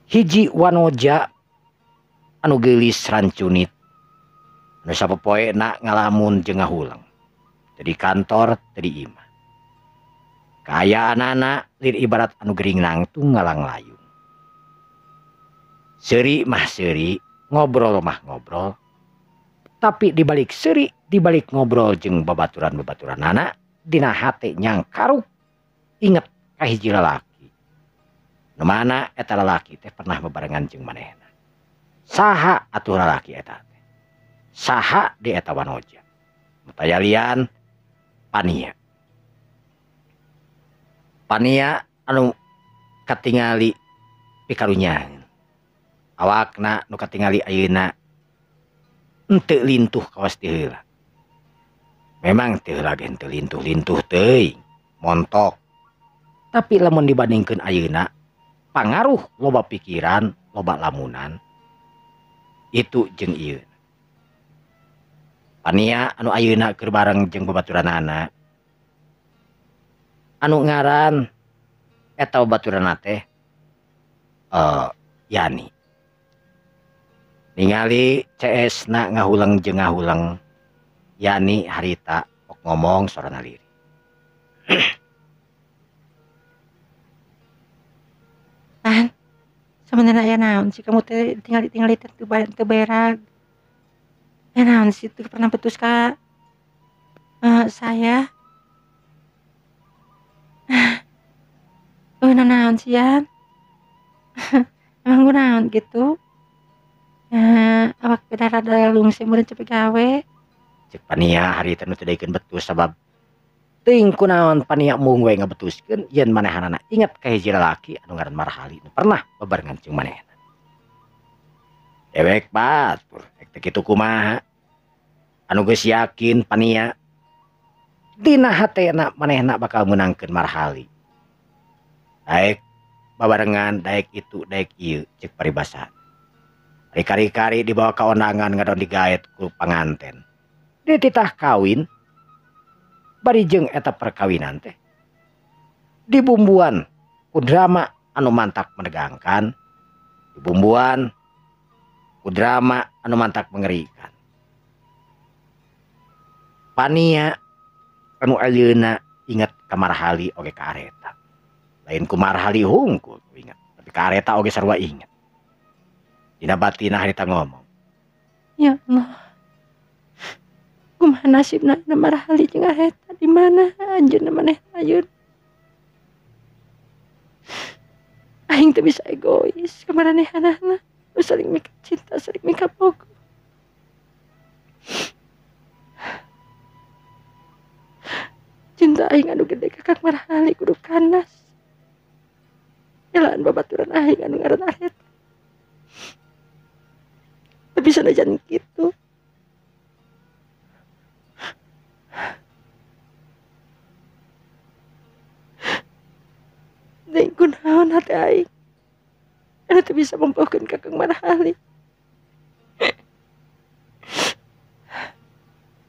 Hiji wanoja anu geulis rancunit. Anu sapopoena ngalamun jeung ngahulang. Teu di kantor, teu di imah. Kaayaanana lir ibarat anu gering nangtung ngalang layung. Seuri mah seuri, ngobrol mah ngobrol. Tapi dibalik seuri, dibalik ngobrol jeung babaturan-babaturanana, dina hate nyang karuk inget ka hiji lalaki. Nu mana eta lalaki teh pernah bebarengan jeung manehna. Saha atuh lalaki eta teh? Saha di eta wanoja? Mutayalian Pania. Pania anu katingali pikarunyahan. Awakna nu katingali ayeuna henteu lintuh kawas ti heula. Memang ti heula ge henteu lintuh-lintuh teuing, montok. Tapi lamun dibandingkeun ayeuna, pangaruh loba pikiran, loba lamunan. Itu jeung ieu. Pania anu ayeuna keur bareng jeung babaturanana. Anu ngaran eta babaturanna teh Yani. Ningali CS na ngahulang jeung ngahulang. Yani harita ok ngomong sorana liri. Tan, sebenarnya aya naon sih kamu teh tingali teh teu berag. Aya naon sih teu pernah betus ka saya. Naon sih Yan? Emang kunaon gitu? Awak beda rada lungsi meureun cepet gawe. Cek Pania harita nu teu daekeun betus sabab teuing kunaon Pania mung we ngabetuskeun yen manehanana inget ka hiji lalaki anu ngaran Marhali nu pernah bebarengan jeung manehna. Dewek batur, rek teu kitu kumaha? Anu geus yakin Pania dina hatena manehna bakal meunangkeun Marhali. Daek babarengan, daek itu, daek ieu cek paribasa. Kari-kari dibawa ka ondangan ngadon digaet ku panganten. Dititah kawin bari jeung eta perkawinan teh dibumbuan ku drama anu mantak menegangkan, dibumbuan ku drama anu mantak mengerikan. Pania anu ayeuna inget ka Marhali oge ka areta. Lain ku Marhali hungkul inget, tapi ka areta oge sarua inget. Dina batinna harita ngomong. Ya Allah. Kumaha nasibna Marhali jeung eta di mana anjeunna manehna ayeuna. Aing teu bisa egois ka maranehanana. Nu saling mika cinta, saling mika bogo. Cinta aing anu gede ka Kang Marhali kudu kanas. Elaan babaturan aing anu ngaran Areta. Tapi sanajan kitu. Deui kunaon hati aing. Anu teu bisa mempohkeun ka Kang Marhali.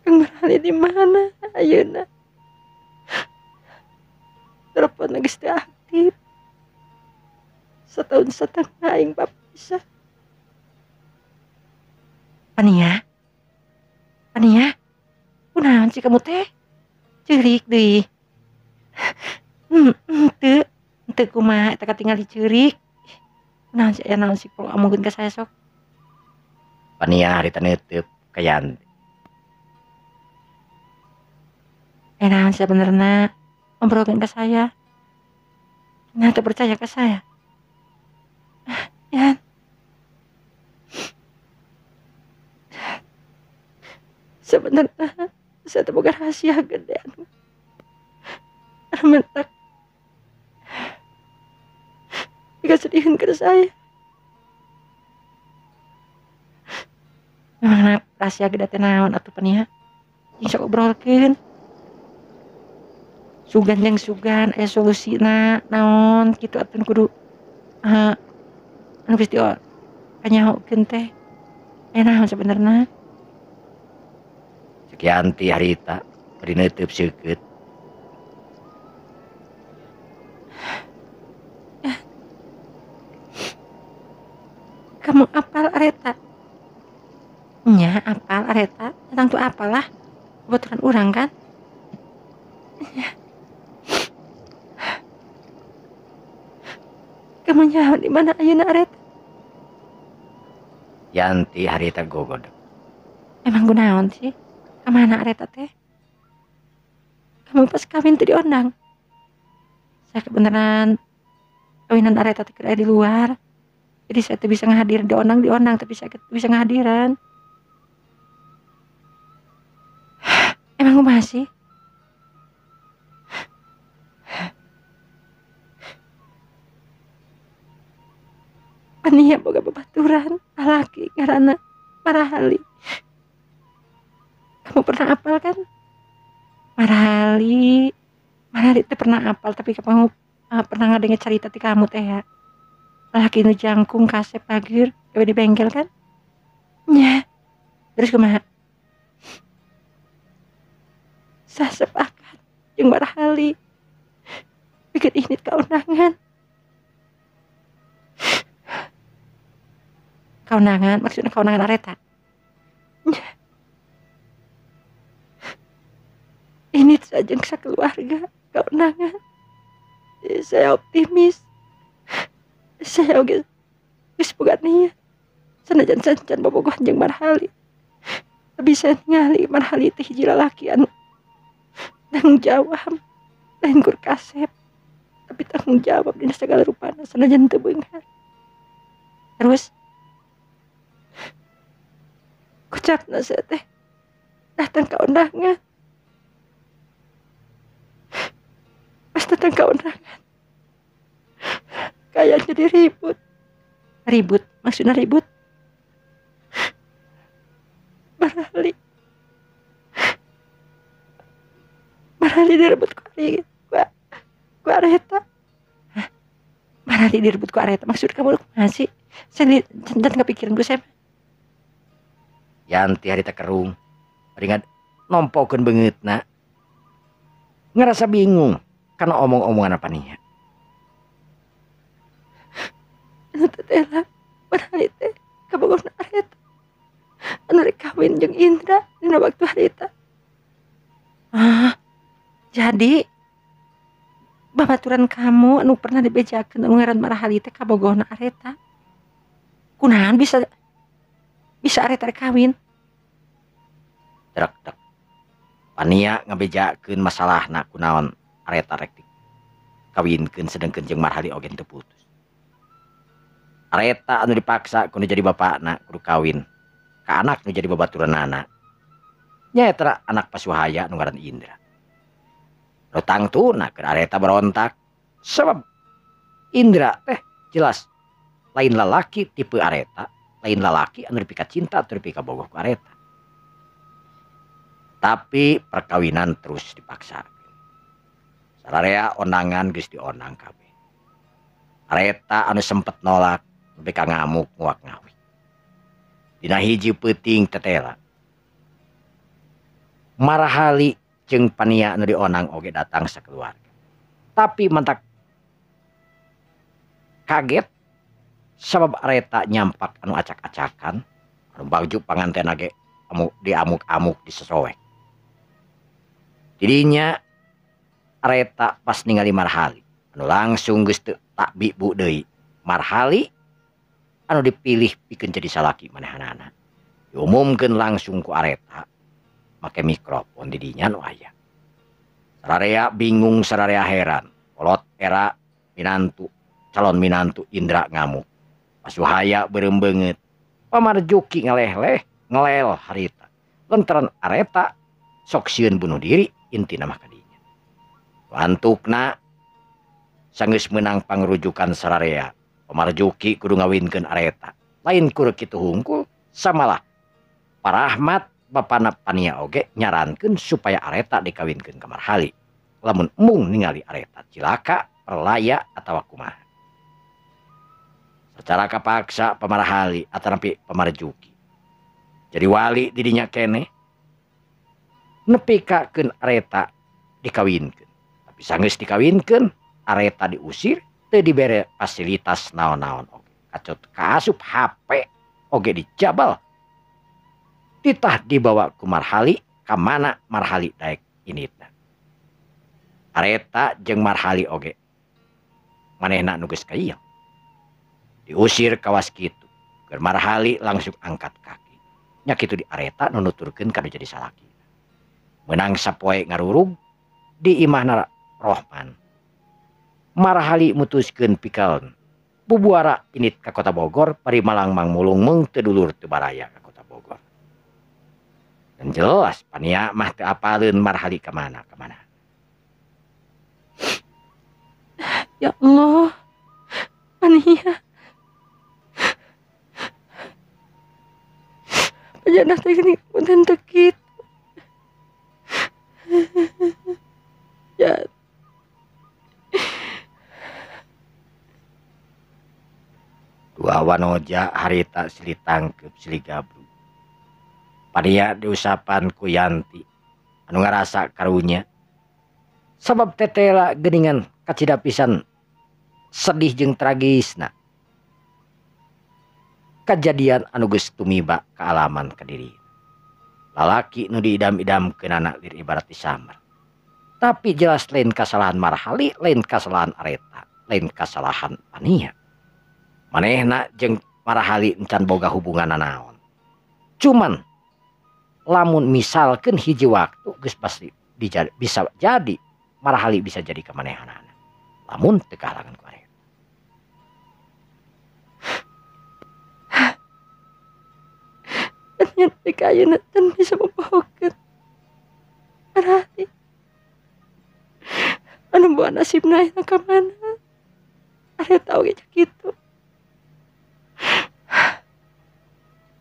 Kang Marhali di mana ayeuna? Telepon geus teu aktif. Setahun setengah aing bapisah. Pania? Pania? Kunaon sih kamu teh? Ceurik deui. Henteu, henteu kumaha eta katingali ceurik. Kunaon sih aya naon sih kalau omongkeun ka saya sok. Pania harita neuteup ka Yanti. Aya naon sebenarnya ngobrolkeun ka saya. Nah, teu percaya ke saya. Yan. Sebenarnya saya teh boga rahasia gede anu mentak dikasedihin ke saya. Memang rahasia gede teh naon atuh Pania? Yang sok obrolkeun. Sugan jeung sugan aya solusina naon kitu atuh kudu anu geus kanyahokeun teh. Aya naon sebenarnya? Cek Yanti harita bari neueup seukeut. Kamu apal areta? Nya apal areta? Tentang tuh apalah. Kebetulan urang kan? Kamu nyaho di mana ayeuna areta? Yanti harita gogodeg. Emang kunaon sih? Kamana areta teh? Kamu pas kawin teh diondang. Saya kebenaran kawinan areta teh keur aya di luar. Jadi saya teh bisa ngahadir diondang tapi saya teu bisa ngahadiran. Emang kumaha sih? Pania boga babaturan lalaki ngaranna Marahali. Kamu pernah apal kan? Marahali teh pernah apal tapi kamu pernah ngadengar cerita ti kamu teh ya. Lalaki nu jangkung kasep pageur gawe di bengkel kan? Nya. Terus kumaha? Saya sepakat jeung Marahali bikin init kaundangan. Kaundangan maksudnya kaundangan areta. Ini saja sakeluarga kaundangan. Saya optimis. Saya oge geus boga niat. Sanajan sancan bobogohan jeung Marahali. Tapi saya ningali Marahali teh hiji lalaki anu tanggung jawab lain kur kasep. Tapi tanggung jawab dina sagala rupana sanajan teu beunghar. Terus kocakna saya teh datang ke undangan. Pas datang ke undangan kayak jadi ribut. Ribut? Maksudnya ribut? Marahali direbut ku areta. Marahali direbut ku areta. Maksud kamu masih? Saya jangan kepikiran gue saya. Yanti harita kerung bari nompokeun beungeutna. Ngerasa bingung karena omong-omongan Pania. Anu teh lah Marahali teh kabogona areta. Anu rek kawin jeung Indra dina waktu harita. Jadi babaturan kamu anu pernah dibejakeun anu ngaran Marahali teh kabogona areta. Kunaon bisa areta rek kawin? Dek. Pania ngabejakeun masalahna kunaon areta rek kawinkeun sedengkeun jeung Marahali oge teu putus. Areta anu dipaksa kudu jadi bapakna kudu kawin ka anak nu jadi babaturanana. Nyaeta anak pasuhaya nu ngaran Indra. Nu tangtuna keur areta berontak sabab Indra teh jelas lain lalaki tipe areta, lain lalaki anu dipika cinta atau dipika bogoh ku areta. Tapi perkawinan terus dipaksa. Sararea ondangan geus diondang kabeh. Areta anu sempet nolak beka ngamuk nguak ngawi. Dina hiji peuting tetela. Marahali jeung Pania anu diondang oge datang sakeluarga. Tapi mentak kaget sabab areta nyampak anu acak-acakan, anu baju panganten ge diamuk-amuk disesoek. Tidinya areta pas ningali marhali anu langsung geus teu tak bibu deui. Marhali anu dipilih pikeun jadi salaki manehanana diumumkeun langsung ku areta make mikrofon di dinya nu aya. Sararea bingung, sararea heran. Kolot era minantu calon minantu Indra ngamuk. Pasuhaya beureum beungeut. Pamarjuki ngeleh-leh ngelel harita. Lantaran areta sok sieun bunuh diri intina mah kadinya. Lantukna sanggeus meunang pangrujukan sararea. Pamarjuki kudu ngawinkeun areta. Lain kudu kitu hungkul samalah Parahmat bapana Pania oge nyarankeun supaya areta dikawinkeun ka Marhali. Lamun mung ningali areta cilaka, perlaya atawa kumaha. Secara kapaksa Pamarhali atanapi Pamarjuki jadi wali didinya keneh nepikakeun areta dikawinkeun. Tapi sanggeus dikawinkeun areta diusir teu dibere fasilitas naon-naon oge. Kacut kaasup HP oge dijabal. Titah dibawa ku Marhali ka mana Marhali daek initna. Areta jeung Marhali oge manehna nu geus kaieu diusir kawas kitu. Keur Marhali langsung angkat kaki. Nya kitu di areta nu nuturkeun kanu jadi salaki. Meunang sapoe ngarurug di imahna Rohman. Marhali mutuskeun pikeun bubuara init ka kota Bogor pari malang mangmulung meung teu dulur teu baraya ka kota Bogor. Dan jelas Pania mah teu apaleun Marhali ka mana. Ya Allah, Pania. Panjenengan teh geuning punten teu kitu. Ya. Dua wanoja harita silih tangkep silih gabru. Pania diusapan ku Yanti anu ngarasa karunya. Sabab tetela geuningan kacida pisan sedih jeung tragisna. Kejadian anu geus tumiba ka alaman ka diri. Lalaki nu diidam-idamkeun anak lir ibarat disamar. Tapi jelas lain kasalahan Marhali, lain kasalahan areta, lain kasalahan Pania. Manehna jeung Marhali encan boga hubungan naon. Cuman lamun misalkeun hiji waktu geus pasti bisa jadi Marhali bisa jadi kamanehanana. Lamun teu kahalangan ku areta. Panjenengan teh kayeuna teu bisa membohokeun Marhali. Anu boa nasibna ayeuna ka mana? Areta oge kitu.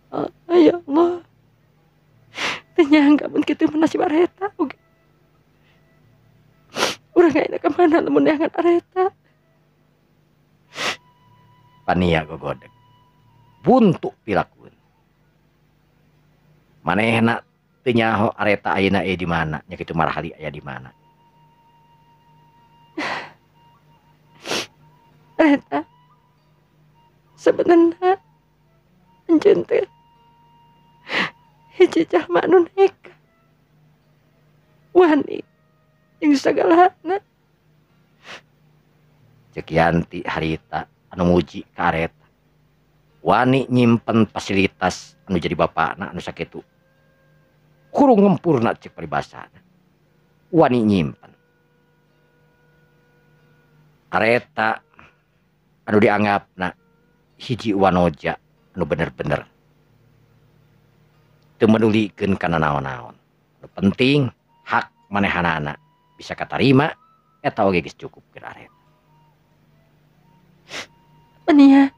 Oh, ya Allah. Teu nyangka mun kitu nasib areta oge. Urang ayeuna ka mana lamun neangan areta. Pania gogodeg. Buntu pilakueun. Manehna teu nyaho areta ayeuna aya di mana, nya kitu Marhali aya di mana. Areta sebenarnya anjeun teh hiji jalma anu neka wani jeung sagalana. Cek Yanti harita anu muji ka areta. Wani nyimpen fasilitas anu jadi bapakna anu sakitu. Kurung ngempurna cek paribasana. Wani nyimpen. Areta anu dianggapna hiji wanoja anu bener-bener teu medulikeun kana naon-naon. Nu penting hak manehanana bisa katarima eta oge geus cukup keur areta. Pania,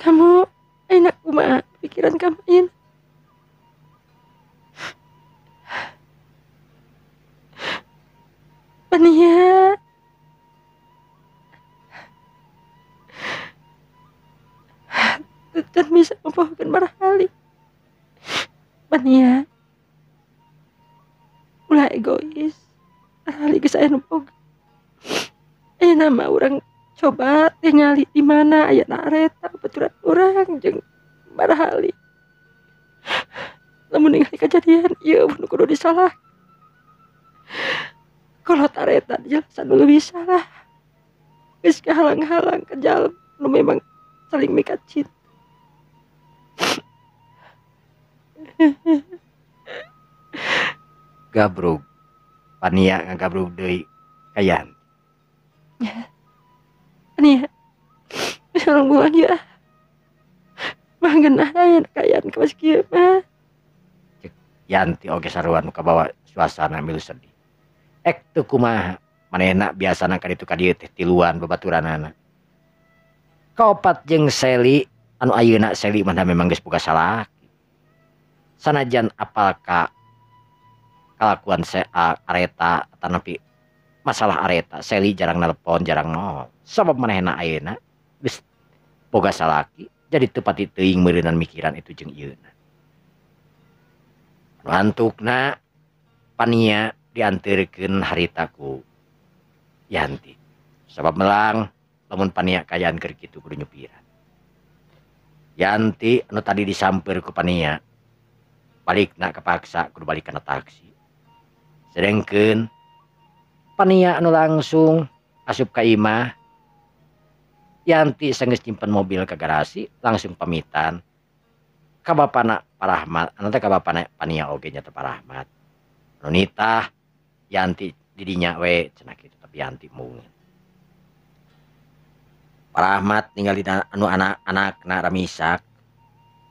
kamu enak kumaha pikiran kamu ini? Pania, dan bisa membohongkan Marhali. Pania, ulah egois. Marhali geus aya nu boga. Ayeuna mah urang coba tingali di mana aya areta baturan urang jeung Marhali. lamun ningali kejadian ieu nu kudu disalah. Kalau tareta jelasan dulu bisa lah. Geus kahalang-halang ke jalem nu memang saling mikat cinta. Gabrug pania ngagabrug deui ka Yanti. Nih, sareng bulan ya. Mah geunah aya kayaan ka mas kieu mah. Yanti oge saruan nu kabawa suasana milu sedih. Teu kumaha manehna biasana ka ditu ka dieu teh tiluan babaturanana. Kaopat jeung Seli anu ayeuna Seli mah memang geus boga salaki. Sanajan apal ka kalakuan Areta tanapi masalah Areta Seli jarang nelpon jarang nol sabab manehna ayeuna geus boga salaki jadi teu pati teuing meureunan mikiran itu jeung ieuna. Nu antukna pania dianteurkeun harita ku Yanti sabab melang lamun pania kayaan keur kitu kudu nyupiran. Yanti anu tadi disamper ku pania balikna kepaksa kudu balik kana taksi. Sedengkeun pania anu langsung asup ka imah Yanti sanggeus nyimpen mobil ke garasi langsung pamitan ka bapana Parahmat anu teh ka bapana pania oge nya teh Parahmat. Anu nitah Yanti didinya we cenah kitu tapi Yanti mungkin. Parahmat ningali anu anak-anakna ramisak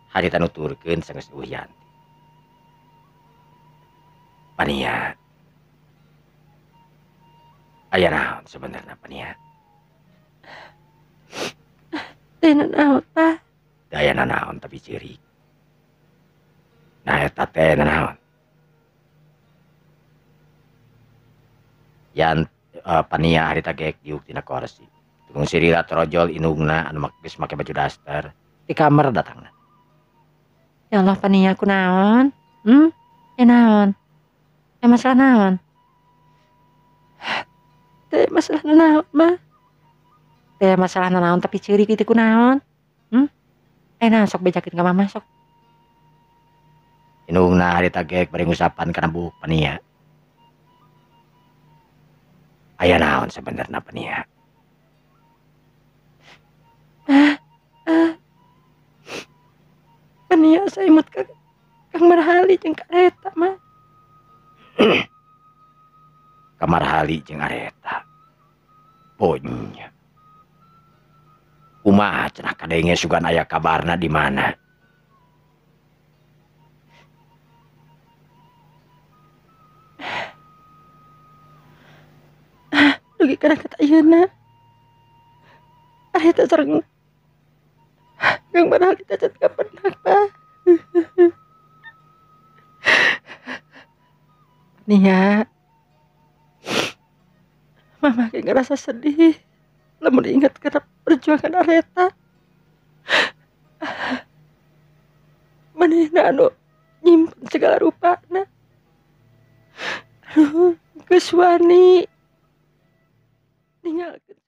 harita nuturkeun sanggeus Yanti. Pania aya naon sebenarnya pania? Teu naon Pak. Daya naon tapi ceurik. Nah eta teh naon? Pania harita geek diuk tina kursi. Tunggu sirila trojol indungna anu geus make baju daster. Di kamar datangna. Ya Allah pania aku naon? Ya naon? Ya masalah naon? Teh masalah naon mah? Teh masalah naon tapi ceurik itu kunaon? Nah sok bejakeun ka mama sok. Indungna harita geek bari ngusapan kana buuk pania. Aya naon sebenarnya pania? Pania saimut ka Kang Marhali jeung ka Eta mah. Kamar Hali jeung Areta. Ponya. Kumaha cenah kadenge sugan aya kabarna di mana? Dugi kana kata ayeuna. Areta sareng Kang Marhali teh can kapendak Pak. Nia. Mama kayak ngerasa sedih lamun ingat karena perjuangan Areta. Manehna anu nyimpen segala rupana. Aduh, geus wani ninggalkeun